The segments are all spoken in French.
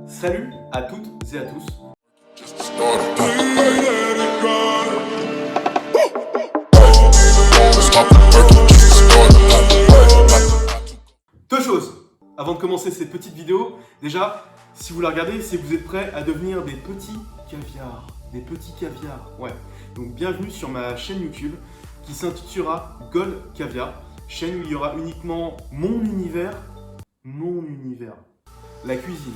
Salut à toutes et à tous. Deux choses avant de commencer cette petite vidéo. Déjà, si vous la regardez, c'est que vous êtes prêts à devenir des petits caviars. Des petits caviars, ouais. Donc bienvenue sur ma chaîne YouTube qui s'intitulera Gold Caviar. Chaîne où il y aura uniquement mon univers, la cuisine,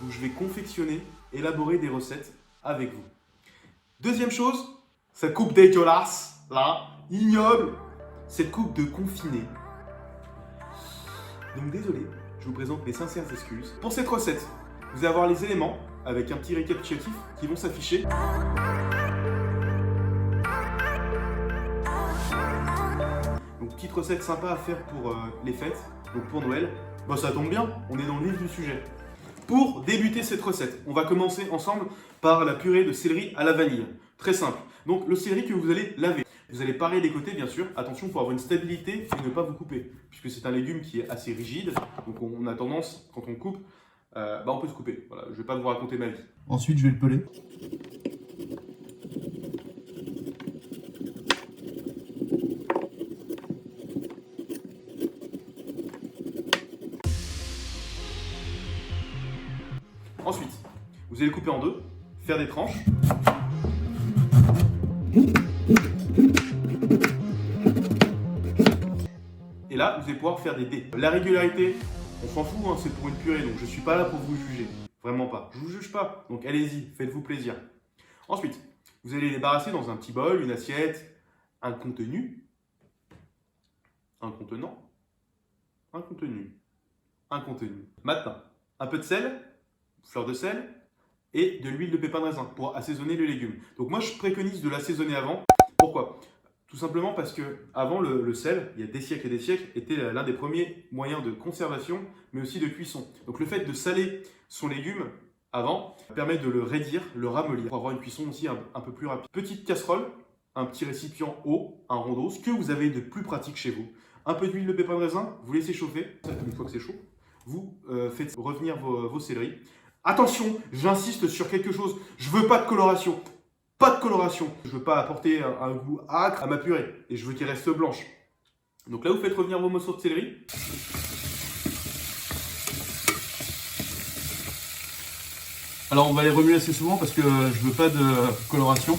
où je vais confectionner, élaborer des recettes avec vous. Deuxième chose, cette coupe dégueulasse, là, ignoble, cette coupe de confiné. Donc désolé, je vous présente mes sincères excuses. Pour cette recette, vous allez avoir les éléments avec un petit récapitulatif qui vont s'afficher. Donc petite recette sympa à faire pour les fêtes, donc pour Noël. Bah ça tombe bien, on est dans le vif du sujet. Pour débuter cette recette, on va commencer ensemble par la purée de céleri à la vanille. Très simple. Donc le céleri que vous allez laver. Vous allez parer les côtés bien sûr. Attention pour avoir une stabilité et ne pas vous couper. Puisque c'est un légume qui est assez rigide. Donc on a tendance, quand on coupe, on peut se couper. Voilà, je ne vais pas vous raconter ma vie. Ensuite, je vais le peler. Ensuite, vous allez le couper en deux, faire des tranches. Et là, vous allez pouvoir faire des dés. La régularité, on s'en fout, hein, c'est pour une purée, donc je ne suis pas là pour vous juger. Vraiment pas. Je ne vous juge pas, donc allez-y, faites-vous plaisir. Ensuite, vous allez les débarrasser dans un petit bol, une assiette, un contenu, un contenant, un contenu, un contenu. Maintenant, un peu de sel, fleur de sel et de l'huile de pépin de raisin pour assaisonner le légume. Donc moi, je préconise de l'assaisonner avant. Pourquoi ? Tout simplement parce que avant le sel, il y a des siècles et des siècles, était l'un des premiers moyens de conservation, mais aussi de cuisson. Donc le fait de saler son légume avant permet de le raidir, le ramollir, pour avoir une cuisson aussi un peu plus rapide. Petite casserole, un petit récipient haut, un rondeau, ce que vous avez de plus pratique chez vous. Un peu d'huile de pépin de raisin, vous laissez chauffer, une fois que c'est chaud, vous faites revenir vos céleris. Attention, j'insiste sur quelque chose, je veux pas de coloration. Pas de coloration. Je veux pas apporter un goût âcre à ma purée et je veux qu'elle reste blanche. Donc là, vous faites revenir vos morceaux de céleri. Alors on va les remuer assez souvent parce que je veux pas de coloration.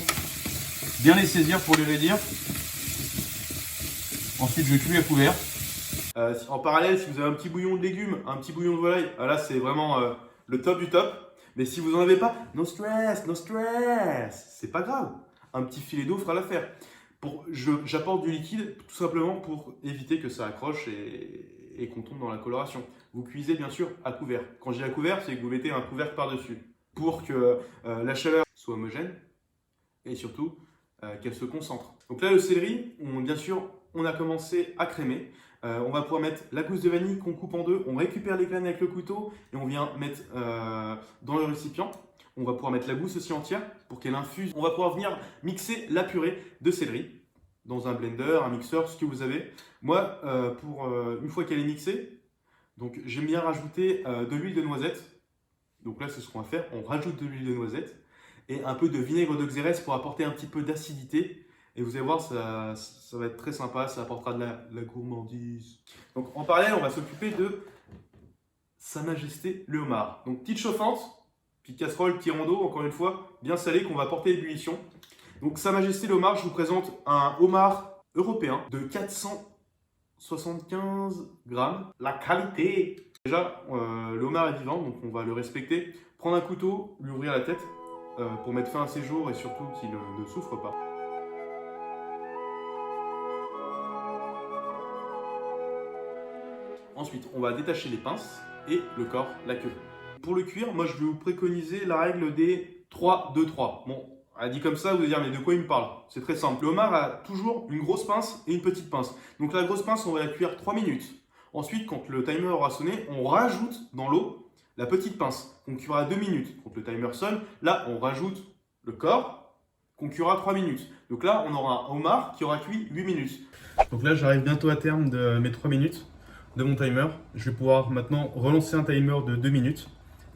Bien les saisir pour les raidir. Ensuite je cuis à couvert. En parallèle, si vous avez un petit bouillon de légumes, un petit bouillon de volaille, là c'est vraiment le top du top. Mais si vous n'en avez pas, no stress, c'est pas grave. Un petit filet d'eau fera l'affaire. J'apporte du liquide tout simplement pour éviter que ça accroche et qu'on tombe dans la coloration. Vous cuisez bien sûr à couvert. Quand je dis à couvert, c'est que vous mettez un couvercle par-dessus pour que la chaleur soit homogène et surtout qu'elle se concentre. Donc là, le céleri, bien sûr, on a commencé à crémer. On va pouvoir mettre la gousse de vanille qu'on coupe en deux. On récupère les graines avec le couteau et on vient mettre dans le récipient. On va pouvoir mettre la gousse aussi entière pour qu'elle infuse. On va pouvoir venir mixer la purée de céleri dans un blender, un mixeur, ce que vous avez. Moi, une fois qu'elle est mixée, donc j'aime bien rajouter de l'huile de noisette. Donc là, c'est ce qu'on va faire. On rajoute de l'huile de noisette et un peu de vinaigre de xérès pour apporter un petit peu d'acidité. Et vous allez voir, ça va être très sympa, ça apportera de la gourmandise. Donc en parallèle, on va s'occuper de Sa Majesté le homard. Donc petite chauffante, petite casserole, petit rondeau, encore une fois, bien salé qu'on va porter à l'ébullition. Donc Sa Majesté le homard, je vous présente un homard européen de 475 grammes. La qualité. Déjà, le homard est vivant, donc on va le respecter. Prendre un couteau, lui ouvrir la tête pour mettre fin à ses jours et surtout qu'il ne souffre pas. Ensuite, on va détacher les pinces et le corps, la queue. Pour le cuire, moi je vais vous préconiser la règle des 3-2-3. Bon, elle dit comme ça, vous allez dire mais de quoi il me parle? C'est très simple. Le homard a toujours une grosse pince et une petite pince. Donc la grosse pince, on va la cuire 3 minutes. Ensuite, quand le timer aura sonné, on rajoute dans l'eau la petite pince qu'on cuira 2 minutes. Quand le timer sonne, là on rajoute le corps qu'on cuira 3 minutes. Donc là, on aura un homard qui aura cuit 8 minutes. Donc là, j'arrive bientôt à terme de mes 3 minutes de mon timer. Je vais pouvoir maintenant relancer un timer de 2 minutes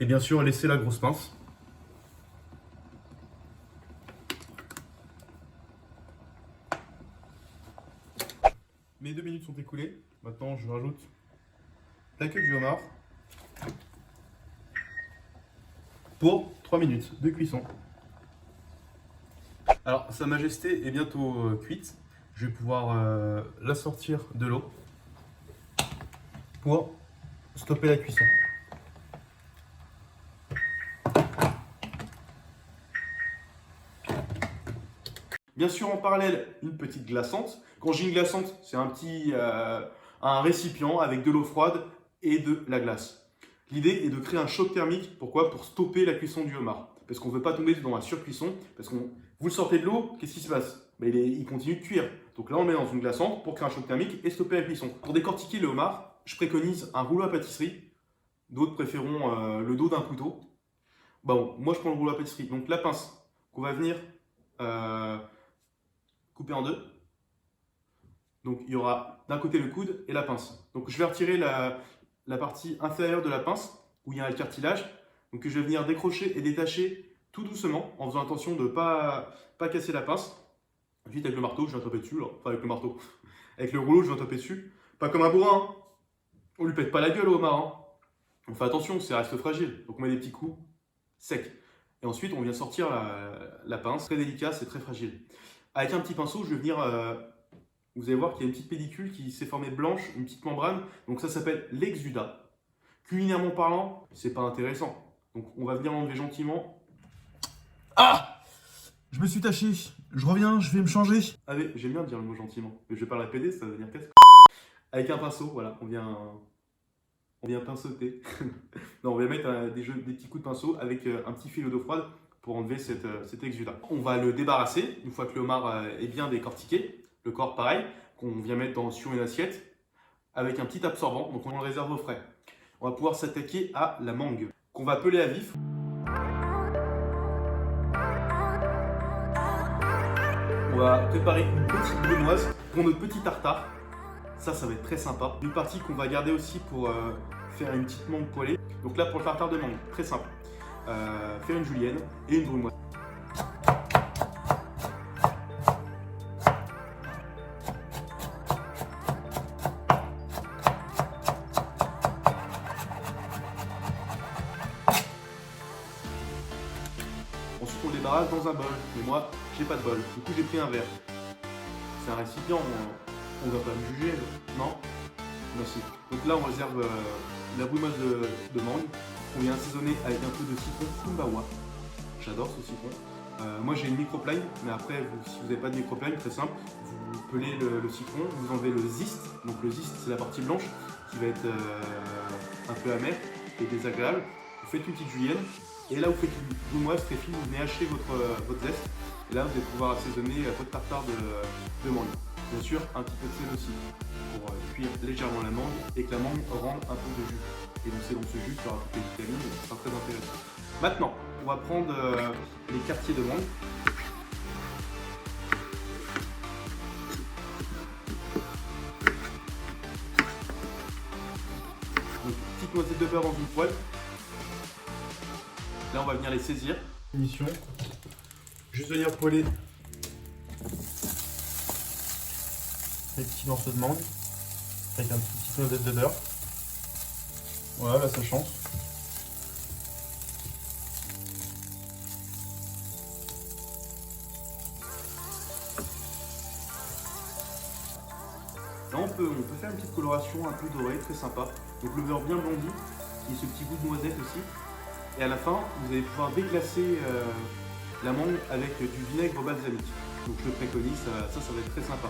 Et bien sûr, laissez la grosse pince. Mes 2 minutes sont écoulées. Maintenant, je rajoute la queue du homard pour 3 minutes de cuisson. Alors, Sa Majesté est bientôt cuite. Je vais pouvoir la sortir de l'eau pour stopper la cuisson. Bien sûr, en parallèle, une petite glaçante. Quand j'ai une glaçante, c'est un récipient avec de l'eau froide et de la glace. L'idée est de créer un choc thermique. Pourquoi? Pour stopper la cuisson du homard. Parce qu'on ne veut pas tomber dans la surcuisson. Parce que vous le sortez de l'eau, qu'est-ce qui se passe? Il continue de cuire. Donc là, on le met dans une glaçante pour créer un choc thermique et stopper la cuisson. Pour décortiquer le homard, je préconise un rouleau à pâtisserie. D'autres préféreront le dos d'un couteau. Bon, moi, je prends le rouleau à pâtisserie. Donc la pince qu'on va venir couper en deux. Donc il y aura d'un côté le coude et la pince. Donc je vais retirer la partie inférieure de la pince où il y a un cartilage. Donc je vais venir décrocher et détacher tout doucement en faisant attention de ne pas casser la pince. Ensuite avec le marteau, je vais taper dessus. Là. Enfin avec le marteau. Avec le rouleau, je vais taper dessus. Pas comme un bourrin. Hein. On lui pète pas la gueule au homard. Hein. On fait attention, ça reste fragile. Donc on met des petits coups secs. Et ensuite on vient sortir la pince. Très délicat, c'est très fragile. Avec un petit pinceau, je vais venir, vous allez voir qu'il y a une petite pellicule qui s'est formée blanche, une petite membrane, donc ça s'appelle l'exudat. Culinairement parlant, c'est pas intéressant. Donc on va venir l'enlever gentiment. Ah! Je me suis taché. Je reviens, je vais me changer. Allez, j'aime bien dire le mot gentiment, mais je vais pas le répéter, ça va devenir casse. Avec un pinceau, voilà, on vient pinceauter. Non, on va mettre des petits coups de pinceau avec un petit fil d'eau froide pour enlever cet exudat. On va le débarrasser une fois que le homard est bien décortiqué. Le corps pareil, qu'on vient mettre sur une assiette avec un petit absorbant, donc on le réserve au frais. On va pouvoir s'attaquer à la mangue, qu'on va peler à vif. On va préparer une petite brunoise pour notre petit tartare. Ça va être très sympa. Une partie qu'on va garder aussi pour faire une petite mangue poêlée. Donc là, pour le tartare de mangue, très simple. Faire une julienne et une brunoise. Ensuite, on le débarrasse dans un bol. Mais moi, j'ai pas de bol. Du coup, j'ai pris un verre. C'est un récipient. On va pas me juger, non? Merci. Donc là, on réserve la brunoise de mangue. On vient assaisonner avec un peu de citron Kumbawa. J'adore ce citron. Moi j'ai une microplane, mais après si vous n'avez pas de microplane, très simple, vous pelez le citron, vous enlevez le zeste. Donc le zeste c'est la partie blanche qui va être un peu amère et désagréable. Vous faites une petite julienne et là vous faites une brunoise très fine, vous venez hacher votre zeste et là vous allez pouvoir assaisonner votre tartare de mangue. Bien sûr un petit peu de sel aussi pour cuire légèrement la mangue et que la mangue rende un peu de jus. Et donc c'est dans ce jus qu'il y aura toutes les vitamines et ce sera très intéressant. Maintenant, on va prendre les quartiers de mangue. Donc, petite noisette de beurre dans une poêle. Là, on va venir les saisir. Finition. Juste venir poêler les petits morceaux de mangue avec un petit noisette de beurre. Voilà, là ça change. Là on peut faire une petite coloration un peu dorée, très sympa. Donc le beurre bien blondi, et ce petit goût de noisette aussi. Et à la fin, vous allez pouvoir déglacer la mangue avec du vinaigre balsamique. Donc je le préconise, ça va être très sympa.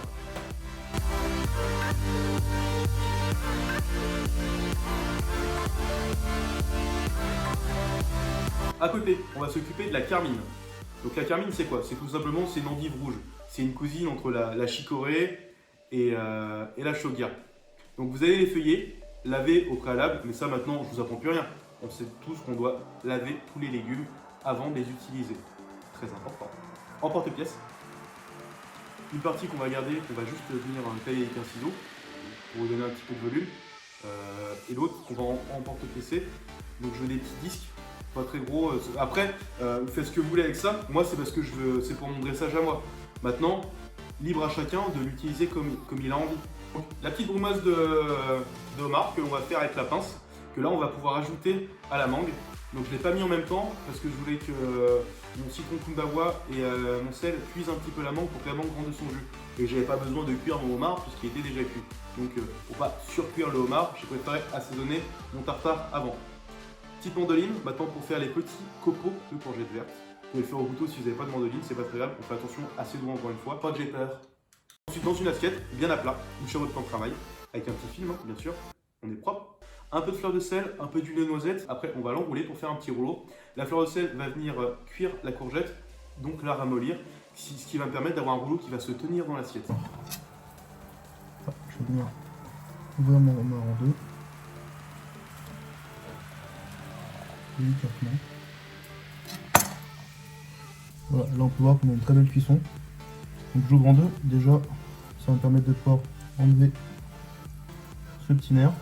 À côté, on va s'occuper de la carmine. Donc la carmine, c'est quoi? C'est tout simplement une endive rouge. C'est une cousine entre la chicorée et la shogia. Donc vous allez les feuiller, laver au préalable, mais ça maintenant, je vous apprends plus rien. On sait tous qu'on doit laver tous les légumes avant de les utiliser. Très important. En porte-pièce. Une partie qu'on va garder, qu'on va juste venir tailler avec un ciseau pour vous donner un petit peu de volume. Et l'autre qu'on va en porte-piécer. Donc je veux des petits disques pas très gros. Après, vous faites ce que vous voulez avec ça. Moi, c'est parce que c'est pour mon dressage à moi. Maintenant, libre à chacun de l'utiliser comme il a envie. Donc, la petite brumeuse de homard que l'on va faire avec la pince, que là, on va pouvoir ajouter à la mangue. Donc, je ne l'ai pas mis en même temps parce que je voulais que mon citron kumbawa et mon sel cuisent un petit peu la mangue pour que la mangue rende son jus. Et j'avais pas besoin de cuire mon homard puisqu'il était déjà cuit. Donc, pour pas surcuire le homard, j'ai préféré assaisonner mon tartare avant. Petite mandoline, maintenant pour faire les petits copeaux de courgettes vertes. Vous pouvez le faire au couteau si vous n'avez pas de mandoline, c'est pas très grave, on fait attention à ses doigts encore une fois, pas de jepper. Ensuite dans une assiette, bien à plat, une sur votre plan de travail, avec un petit film hein, bien sûr, on est propre. Un peu de fleur de sel, un peu d'huile de noisette, après on va l'enrouler pour faire un petit rouleau. La fleur de sel va venir cuire la courgette, donc la ramollir, ce qui va me permettre d'avoir un rouleau qui va se tenir dans l'assiette. Je vais venir ouvrir mon homard en deux. Délicatement. Voilà, là on peut voir qu'on a une très belle cuisson. Donc j'ouvre en deux, déjà ça va me permettre de pouvoir enlever ce petit nerf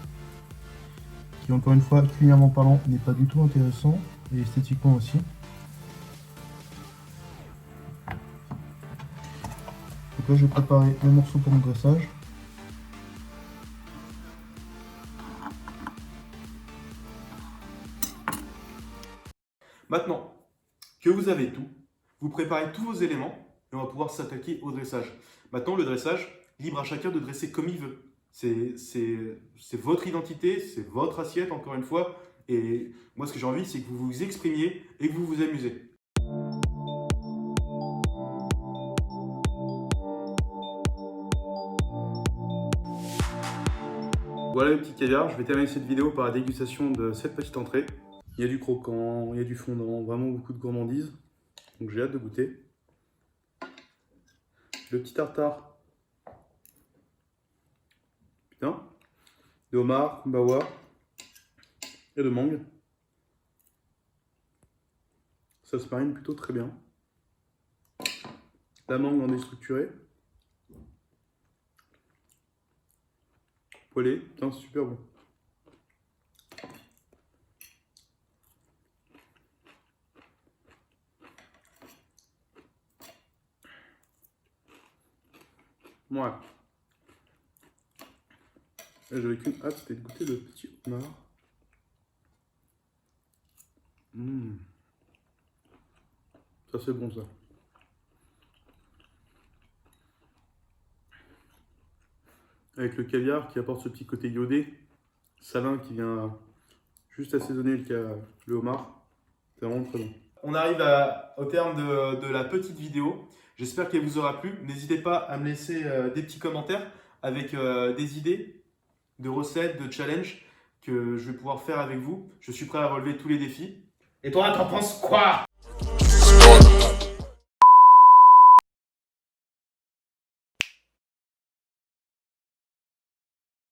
qui encore une fois culinairement parlant n'est pas du tout intéressant et esthétiquement aussi. Donc là je vais préparer mes morceaux pour mon dressage. Maintenant que vous avez tout, vous préparez tous vos éléments et on va pouvoir s'attaquer au dressage. Maintenant, le dressage, libre à chacun de dresser comme il veut. C'est votre identité, c'est votre assiette, encore une fois. Et moi, ce que j'ai envie, c'est que vous vous exprimiez et que vous vous amusez. Voilà le petit caviar, je vais terminer cette vidéo par la dégustation de cette petite entrée. Il y a du croquant, il y a du fondant, vraiment beaucoup de gourmandise. Donc j'ai hâte de goûter. Le petit tartare. Putain. De homard, kumbawa et de mangue. Ça se marine plutôt très bien. La mangue en déstructurée. Poêlé, putain c'est super bon. Ouais. J'avais qu'une hâte, c'était de goûter le petit homard. Ça c'est bon ça. Avec le caviar qui apporte ce petit côté iodé, salin qui vient juste assaisonner le homard. C'est vraiment très bon. On arrive au terme de la petite vidéo. J'espère qu'elle vous aura plu. N'hésitez pas à me laisser des petits commentaires avec des idées de recettes, de challenges que je vais pouvoir faire avec vous. Je suis prêt à relever tous les défis. Et toi, t'en penses quoi ?